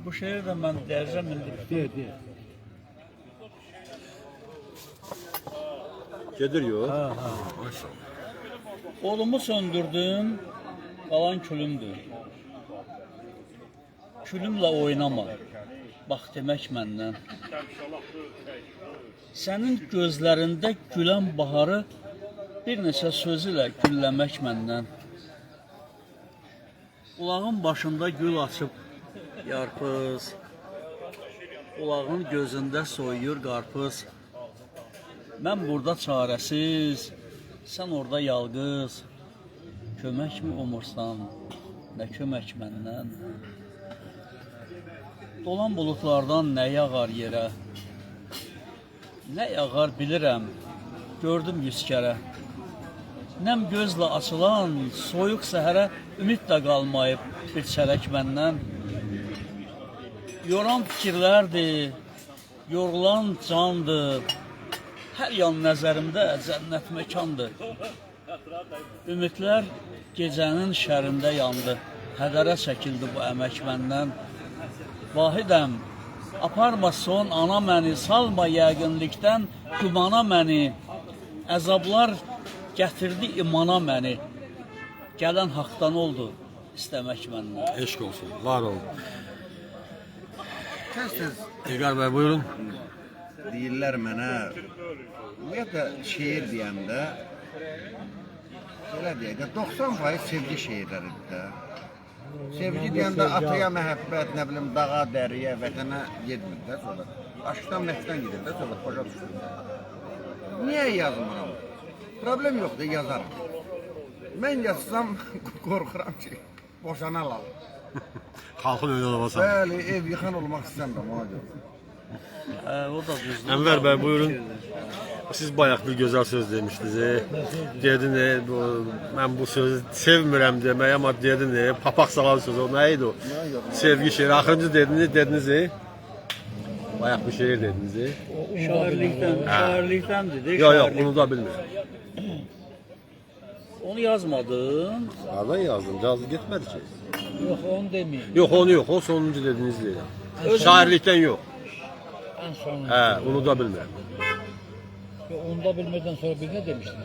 Bu şeiri də mən deyəcəm indi. De. Gedir yox. Ha. Odumu söndürdüm, qalan külümdür. Külümlə oynama, bax demək məndən. Sənin gözlərində gülən baharı bir neçə söz ilə gülləmək məndən. Ulağın başında gül açıb yarpız, ulağın gözündə soyuyur qarpız. Mən burada çarəsiz, sən orada yalqız. Kömək mi umursan, nə kömək məndən? Dolan bulutlardan nə yağar yerə? Nə yağar bilirəm, gördüm 100 kərə. Nəm gözlə açılan soyuq səhərə ümid də qalmayıb bir çərək məndən. Yoran fikirlərdir, yorulan candır. Hər yan nəzərimdə cənnət məkandır. Ümidlər gecənin şərində yandı. Hədərə çəkildi bu əmək məndən. Vahidəm, aparma son ana məni, salma yəqinlikdən gümana məni. Əzablar gətirdi imana məni. Gələn haqdan oldu istəmək məndən. Eşq olsun, var olun. Tez-tez İlqar bəy, buyurun. deyirlər mənə, ümumiyyətlə şeir deyəndə, belə deyək də, 90% sevgi şeirləridir də. Sevgi deyəndə ataya məhəbbət, nə bilim, dağa, dəriyə, vətənə gedmir də sonra. Aşkdan məhvdən gedir də sonra, başa düşür. Niyə yazmıram? Problem yoxdur, yazarım. Mən yazsam, qorxuram ki, boşanalar. Xalqın önünə olmasan. Bəli, ev yıxan olmaq istəmirəm ona görə. O da düzdür. Ənvər bəy, buyurun. Siz bayaq bir gözəl söz demişdiniz. Dedin, mən bu sözü sevmirəm demək, amma dedin, papaq salan söz o, nə idi o? Sevgi şeiri. Axırıncı dediniz, bayaq bir şeir dediniz. Şairlikdən dedi. Yox, bunu da bilmirəm. Onu yazmadın. Hardan yazdım? Cazı getmədi ki. Yox, onu demeyin. Yox, onu yox, o sonuncu dediniz deyirəm. Şairlikdən yox. En son. Hə, onu da bilmirəm. Onu da bilmeden sonra bir ne demiştin?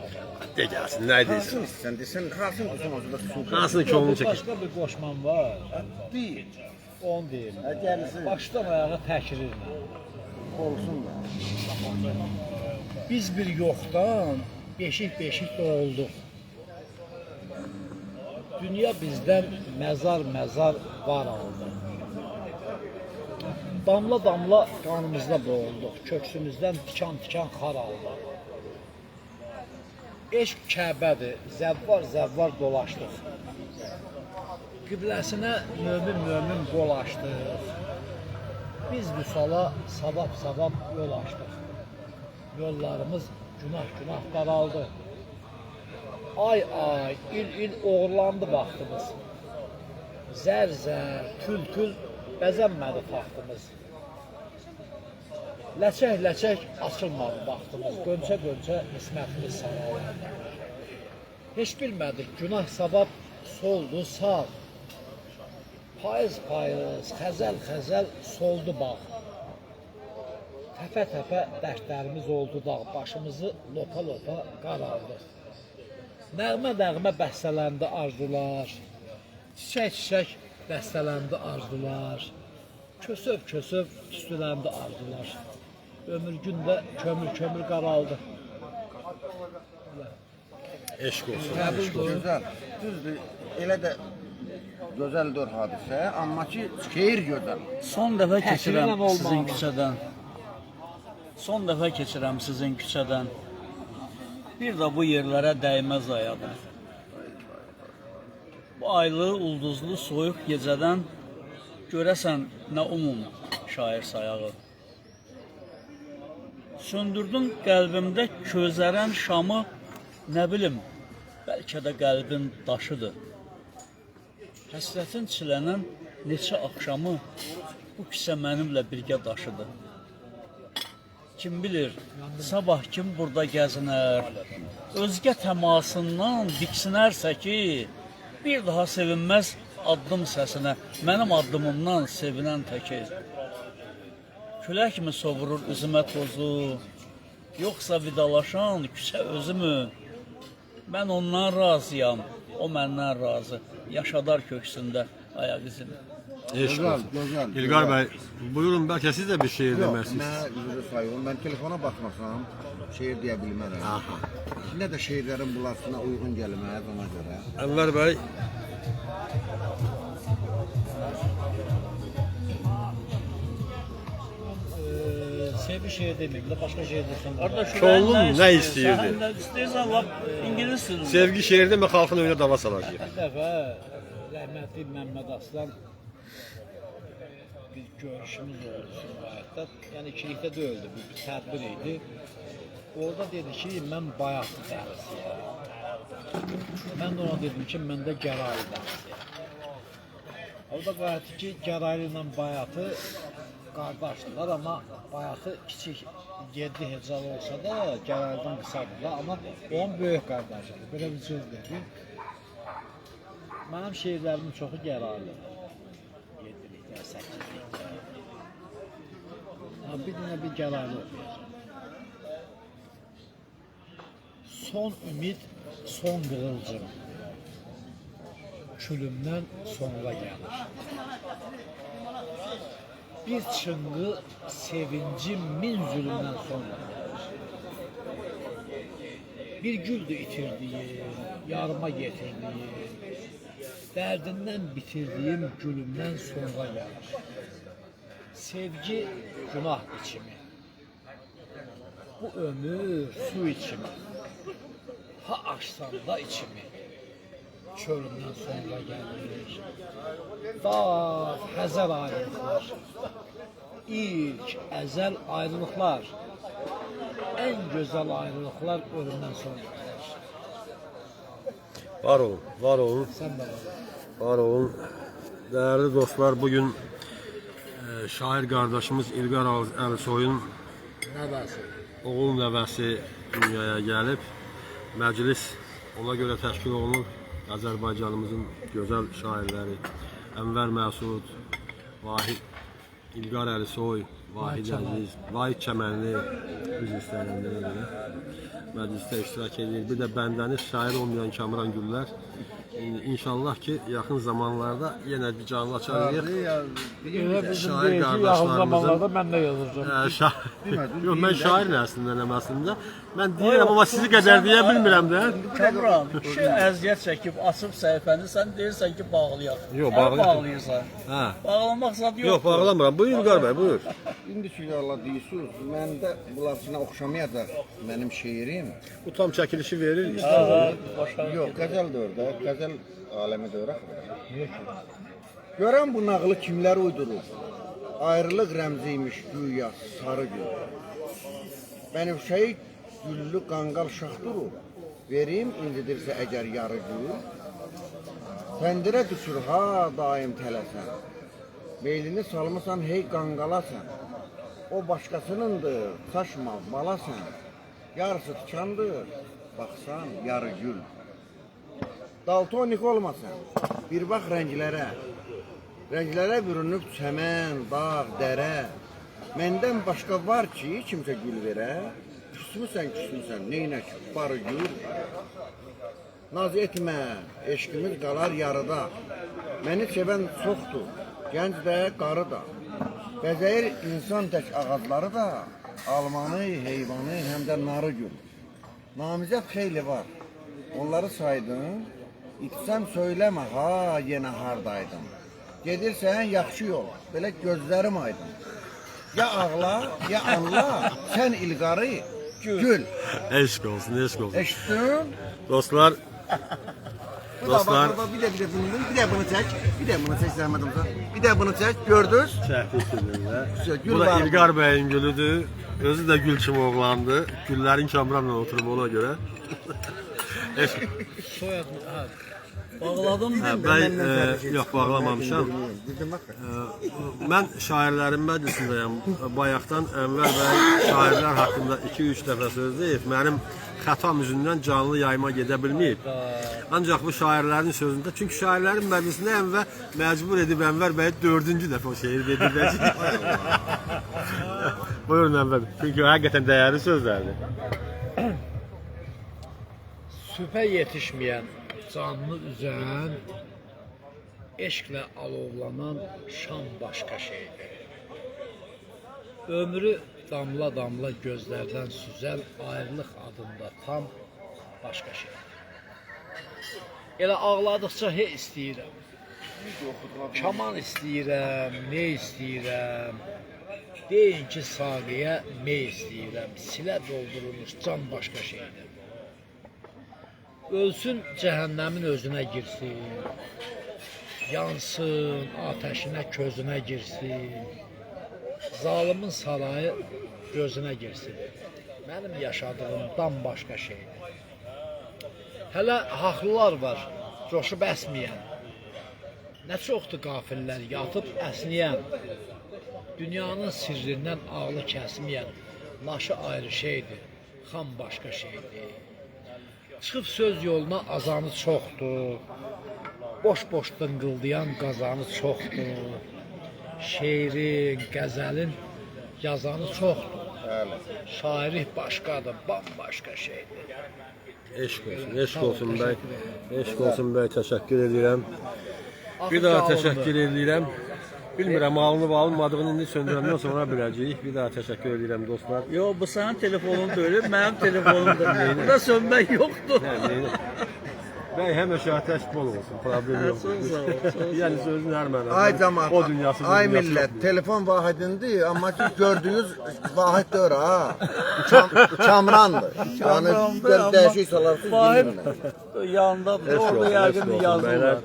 De gəlsin, nə deyirsən? Hansını istəyirsən, desən, hansını desən, orada tutun. Hansını ki onu çəkir? Başka bir koşman var. Deyil. Onu değil. Gəlsin, Baştan ayağa təkrirlə. olsun da. Biz bir yoktan beşik doğulduk. Dünya bizden mezar var aldı. Damla damla kanımızda boğulduk. Köksümüzden tikan xar aldı. Eşq Kəbədir, zəvvar dolaşdıq. Qibləsinə mömin qol açdıq. Biz vüsala savab yol açdıq. Yollarımız günah daraldı. Ay, il oğurlandı vaxtımız. Zər, tül bəzənmədi taxtımız. Ləçək açılmadı vaxtımız. Gönçə ismətli saraylarda. Heç bilmədik günah savab soldu sağ. Payız, xəzəl soldu bağ. Təpə dərdlərimiz oldu dağ. Başımızı lopa qaraldıq. Nəğmə bəstələndi arzular. Çiçək bəstələndi arzular. Kösöv tüstüləndi arzular. Ömür gündə kömür qaraldı. Eşq olsun. Gözəl, düzdür, elə də gözəldir hadisə, amma ki, şeir gözəl. Son dəfə keçirəm Təkrirlə sizin olmalı. küçədən. Son dəfə keçirəm sizin küçədən. Bir də bu yerlərə dəyməz ayağım. Bu aylı, ulduzlu, soyuq gecədən görəsən nə şair sayağı. Söndürdün qəlbimdə közərən şamı, nə bilim, bəlkə də qəlbin daşıdır. Həsrətin çilənən neçə axşamı bu kisə mənimlə birgə daşıdı. Kim bilir, sabah kim burada gəzinər, özgə təmasından diksinərsə ki, bir daha sevinməz addım səsinə, mənim addımımdan sevinən təki. Külək mi sovurur üzümə tozu, yoxsa vidalaşan küçə özümü? Mən ondan razıyam, o məndən razı, yaşadar köksündə ayaq izini. Eşq Gözəl, olsun. gözəl. İlqar bəy, buyurun, bəlkə siz də bir şeir Yox, demərsiniz. mən üzrü sayıyorum. Mən telefona baxmasam şeir deyə bilmərəm. Aha. Nə də şeirlərin bulasına uyğun gəlməz ona görə. Ənvər bəy, Sevgi şey demeyeyim de başka şey desem. Qardaş, Könlün ürəyin nə istəyirdi? Sən də istəyirsən, lap ingilis dilində. sevgi şeirdə mi xalqın önünə dava salacaq? Bir dəfə rəhmətli Məmməd Aslan bir görüşümüz oldu Sumqayıtda. Yəni ikilikdə deyildi, bir tədbir idi. Orada dedi ki, mən bayatlı dərisiyəm. Mən də ona dedim ki, məndə gəraylı dərisiyəm. Orada qayıtdı ki, gəraylı ilə bayatı qardaşdılar, amma bayatı kiçik 7 hecal olsa da gəraylıdan qısadılar, amma onun böyük qardaşıdır. Belə bir söz dedi. Mənim şeirlərimin çoxu gəraylı. 7-likdə, 8-likdə. Bir dənə bir gəraylı oxuyacaq. Son ümid, son qığılcım. Külümdən sonra gəlir. Bir çınğı sevincim min zülümdən sonra gəlir. Bir güldür itirdiyim, yarıma getirdiyim, dərdindən bitirdiyim gülümdən sonra gəlir. Sevgi günah içimi, bu ömür su içimi, ha açsam da içimi, çölümdən sonra gəlir. Dağ, həzər ayrılıqlar, ilk əzəl ayrılıqlar, en gözəl ayrılıqlar ölümdən sonra gəlir. Var olun, var olun, Sən də var. var olun. Değerli dostlar, bugün şair kardeşimiz İlqar Əlisoyun Nəvəsi. oğul nəvəsi dünyaya gəlib. Məclis ona görə təşkil olunur. Azərbaycanımızın gözəl şairləri Ənvər Məsud, Vahid İlqar Əlisoy, Vahid Əziz, Vahid Çəmənli üzr istəyirəm belə. Məclisdə iştirak edir. Bir də bəndəniz şair olmayan Kamran Güllər. İnşallah ki yaxın zamanlarda yenə bir canlı açarıq. Elə bizim Şair deyir ki, yaxın qardaşlarımızın- zamanlarda mən də yazacağım. Yox, mən şairim əslində nəməslində. Mən deyirəm, amma sizi qədər deyə bilmirəm də. Kamran, şu əziyyət çəkib açıb səhifəni, sən deyirsən ki, bağlayaq. Yox, Hə, bağlayaq. bağlayırsan. Hə. Bağlamaq zad yox. Yox, bağlamıram. Buyur İlqar bəy, buyur. İndi ki Allah deyirsiniz, məndə bulasına oxşamayacaq mənim şeirim. Bu tam çəkilişi verir. Yox, qəzəl də orada, qəzəl aləmi də oraq. Görən bu nağılı kimlər uydurur? Ayrılıq rəmziymiş güya sarı gül. Bənövşəyi güllü qanqal şax durur. Verim incidirsə əgər yarı gül. Təndirə düşür ha daim tələsən. Meylini salmısan hey qanqalasan. O başqasınındır, saçma balasan. Yarısı tikandır, baxsan yarı gül. Daltonik olmasan, bir bax rənglərə. Rənglərə bürünüb çəmən, dağ, dərə. Məndən başqa var ki, kimsə gül verə. Küsmüsən, neynək, barı gül. Naz etmə, eşqimiz qalar yarıda. Məni sevən çoxdur, gənc də, qarı da. Bəzəyir insan tək ağacları da, almanı, heyvanı, həm də narı gül. Namizət xeyli var, onları saydım. İtsəm söyləmə, ha, yenə hardaydın. Gedirsən, yaxşı yol, belə gözlərim aydın. Ya ağla, ya anla, sən İlqarı, gül. Eşq olsun, eşq olsun. Eşitdin? Dostlar, Bu da Dostlar. bak, bir de bunu çək, bir de bunu çək zəhmət olsa. Bir de bunu çək, gördünüz? çəkilişində. Gül Bu da var. İlqar bəyin gülüdür. Özü də gül kimi oğlandı. Güllərin Kamranla oturub ona görə. Eşq. Soyadı, hə, Bağladım. Bəy, yox, bağlamamışam. Dedim axı. Mən şairlərin məclisindəyəm. Bayaqdan Ənvər bəy şairlər haqqında 2-3 dəfə söz deyib. Mənim xətam üzündən canlı yayıma gedə bilməyib. Ancaq bu şairlərin sözündə, çünki şairlərin məclisində Ənvər məcbur edib Ənvər bəy 4-cü dəfə o şeir dedirəcək. Buyurun Ənvər, çünki o həqiqətən dəyərli sözlərdir. Sübhə yetişməyən, canını üzən, eşqlə alovlanan şam başqa şeydir. Ömrü damla-damla gözlərdən süzən ayrılıq adında tam başqa şeydir. Elə ağladıqca he istəyirəm. Kaman istəyirəm, ne istəyirəm. Deyin ki, saqiyə me istəyirəm. Silə doldurulmuş can başqa şeydir. Ölsün cəhənnəmin özünə girsin. Yansın, ateşinə közünə girsin. Zalimin sarayı gözünə girsin. Mənim yaşadığımdan başqa şeydir. Hələ haqlılar var, coşub əsməyən. Nə çoxdur qafillər yatıb əsniyən. Dünyanın sirrindən ağlı kəsməyən. Naşı ayrı şeydir, xam başqa şeydir. Çıxıb söz yoluna azanı çoxdur. Boş-boş dıngıldayan qazanı çoxdur. Şeirin, qəzəlin yazanı çoxdur. Şairi başqadır, bambaşqa şeydir. Eşq olsun, eşq olsun bəy. Eşq olsun bəy, təşəkkür edirəm. Bir daha təşəkkür edirəm. Bilmirəm, alınıb-alınmadığını indi söndürəndən sonra biləcəyik. Bir daha təşəkkür edirəm dostlar. Yo, bu sənin telefonun deyil, mənim telefonumdur. Burada sönmək yoxdur. Bəy, həmişə atəş bol olsun, problem yox. Sağ ol. Yəni sözün hər mənada. Ay cəmaət, O dünyası, bu ay dünyası millət, yoxdur. telefon vahidindir, amma ki gördüyünüz vahid deyil ha. Kamrandır. Yəni Kamrandır, amma dəyişik salarsınız. Vahid yanında, Eşq orada olsun, yəqin eşq olsun yazırlar. bəylər.